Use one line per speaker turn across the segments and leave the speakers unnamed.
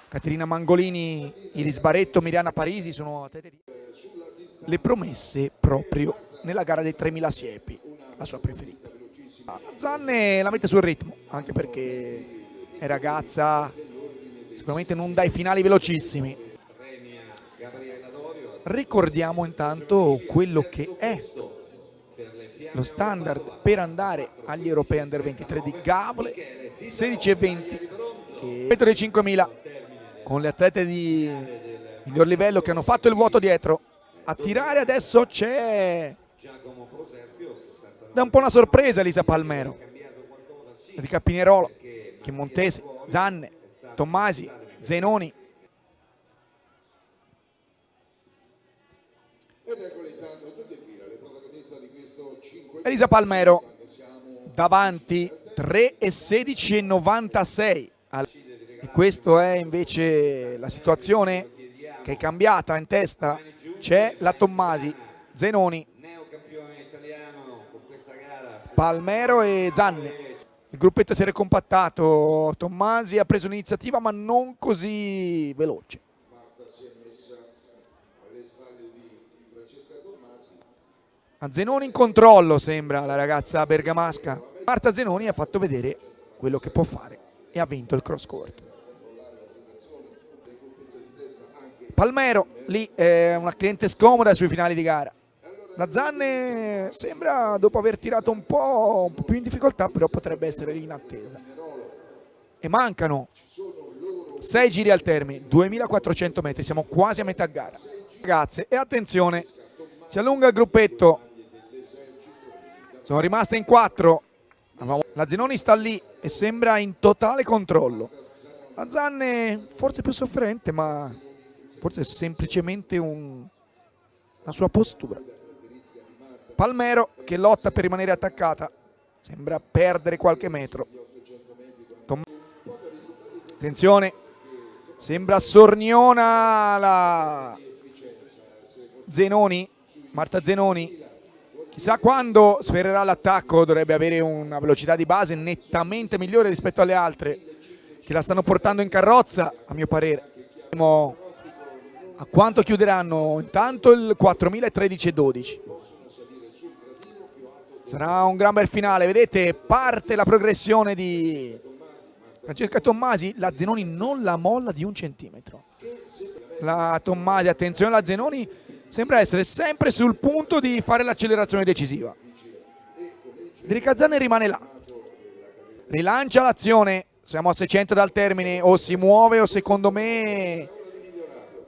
Caterina Mangolini, Iris Barretto, Miriana Parisi sono atlete le promesse proprio nella gara dei 3000 siepi, la sua preferita. Zanne la mette sul ritmo, anche perché è ragazza, sicuramente non dai finali velocissimi. Ricordiamo intanto quello che è lo standard per andare agli europei under 23 di Gavole, 16,20 metro dei 5000, con le atlete di miglior livello che hanno fatto il vuoto dietro. A tirare adesso c'è da un po' una sorpresa Elisa Palmero, di Cappinerolo, Piemontese, Zanne, Tommasi, Zenoni. Elisa Palmero davanti 3,16,96. E questa è invece la situazione che è cambiata in testa. C'è la Tommasi, Zenoni, Palmero e Zanne. Il gruppetto si è ricompattato, Tommasi ha preso l'iniziativa ma non così veloce. A Zenoni in controllo sembra la ragazza bergamasca. Marta Zenoni ha fatto vedere quello che può fare e ha vinto il cross court. Palmero lì è una cliente scomoda sui finali di gara. La Zanne sembra, dopo aver tirato un po' più in difficoltà, però potrebbe essere lì in attesa. E mancano 6 giri al termine, 2400 metri, siamo quasi a metà gara. Ragazze, e attenzione, si allunga il gruppetto, sono rimaste in 4. La Zenoni sta lì e sembra in totale controllo. La Zanne forse più sofferente, ma forse è semplicemente la sua postura. Palmero che lotta per rimanere attaccata, sembra perdere qualche metro. Attenzione, sembra sorniona la Zenoni, Marta Zenoni. Chissà quando sferrerà l'attacco, dovrebbe avere una velocità di base nettamente migliore rispetto alle altre che la stanno portando in carrozza, a mio parere. Vediamo a quanto chiuderanno. Intanto il 4000 13,12. Sarà un gran bel finale, vedete, parte la progressione di Francesca Tommasi. La Zenoni non la molla di un centimetro. La Tommasi, attenzione, la Zenoni sembra essere sempre sul punto di fare l'accelerazione decisiva. Federica Zanne rimane là, rilancia l'azione, siamo a 600 dal termine, o si muove o secondo me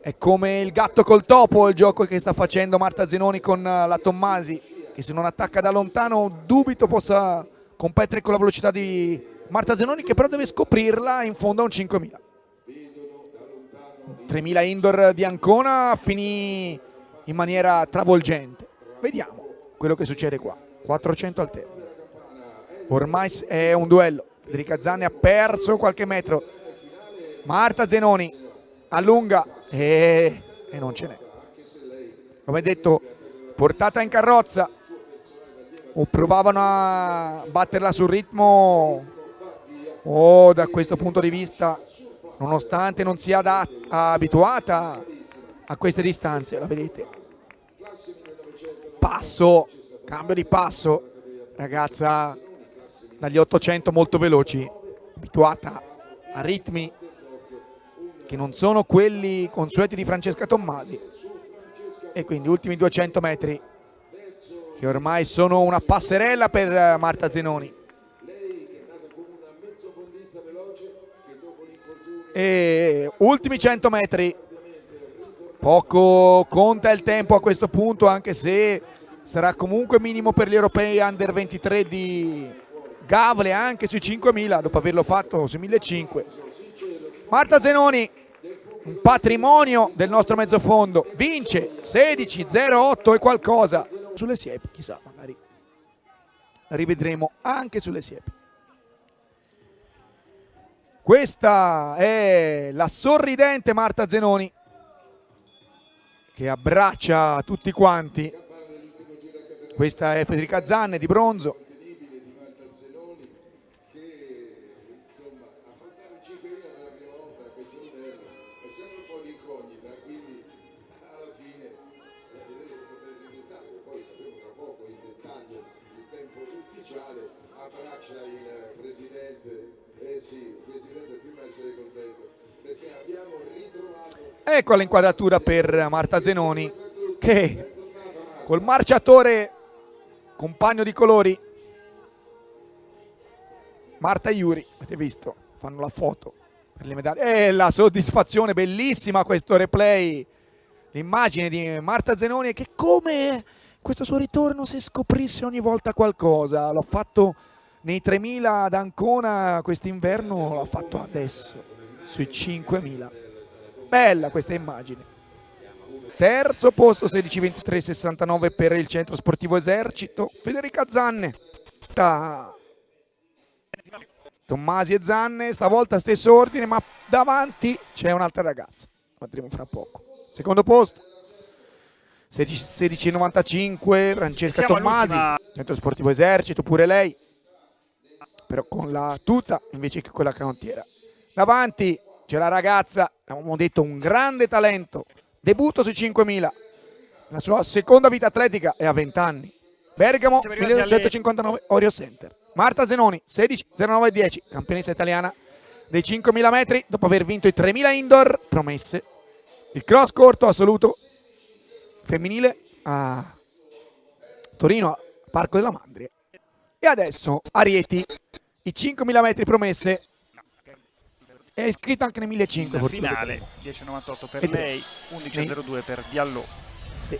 è come il gatto col topo il gioco che sta facendo Marta Zenoni con la Tommasi, che se non attacca da lontano dubito possa competere con la velocità di Marta Zenoni, che però deve scoprirla in fondo a un 5000. 3000 indoor di Ancona finì in maniera travolgente. Vediamo quello che succede qua. 400 al termine. Ormai è un duello. Federica Zanne ha perso qualche metro. Marta Zenoni allunga e non ce n'è. Come detto, portata in carrozza, o provavano a batterla sul ritmo o da questo punto di vista, nonostante non sia abituata a queste distanze, la vedete. Passo, cambio di passo, ragazza dagli 800 molto veloci, abituata a ritmi che non sono quelli consueti di Francesca Tommasi, e quindi ultimi 200 metri che ormai sono una passerella per Marta Zenoni. E ultimi 100 metri, poco conta il tempo a questo punto, anche se sarà comunque minimo per gli europei under 23 di Gavole, anche sui 5000 dopo averlo fatto sui 1500. Marta Zenoni, un patrimonio del nostro mezzofondo, vince 16,08 e qualcosa sulle siepi, chissà, magari la rivedremo anche sulle siepi. Questa è la sorridente Marta Zenoni che abbraccia tutti quanti. Questa è Federica Zanne di bronzo. Ecco l'inquadratura per Marta Zenoni, che col marciatore compagno di colori Marta e Yuri, avete visto, fanno la foto per le medaglie. E la soddisfazione, bellissima questo replay, l'immagine di Marta Zenoni che come questo suo ritorno se scoprisse ogni volta qualcosa. L'ho fatto nei 3000 ad Ancona quest'inverno, l'ho fatto adesso sui 5000. Bella questa immagine. Terzo posto 16:23:69 per il Centro Sportivo Esercito, Federica Zanne. Tommasi e Zanne, stavolta stesso ordine, ma davanti c'è un'altra ragazza. Vedremo fra poco. Secondo posto 16:95 Francesca Tommasi, Centro Sportivo Esercito, pure lei, però con la tuta invece che con la canottiera. Davanti c'è la ragazza, abbiamo detto un grande talento, debutto sui 5000, la sua seconda vita atletica è a 20 anni. Bergamo 1959 Orio Center. Marta Zenoni 16:09:10, campionessa italiana dei 5000 metri dopo aver vinto i 3000 indoor promesse. Il cross corto assoluto femminile a Torino, Parco della Mandria. E adesso a Rieti i 5000 metri promesse. È iscritta anche nei 1500.
Finale 10:98 per lei, 11:02 per Diallo.
Sì.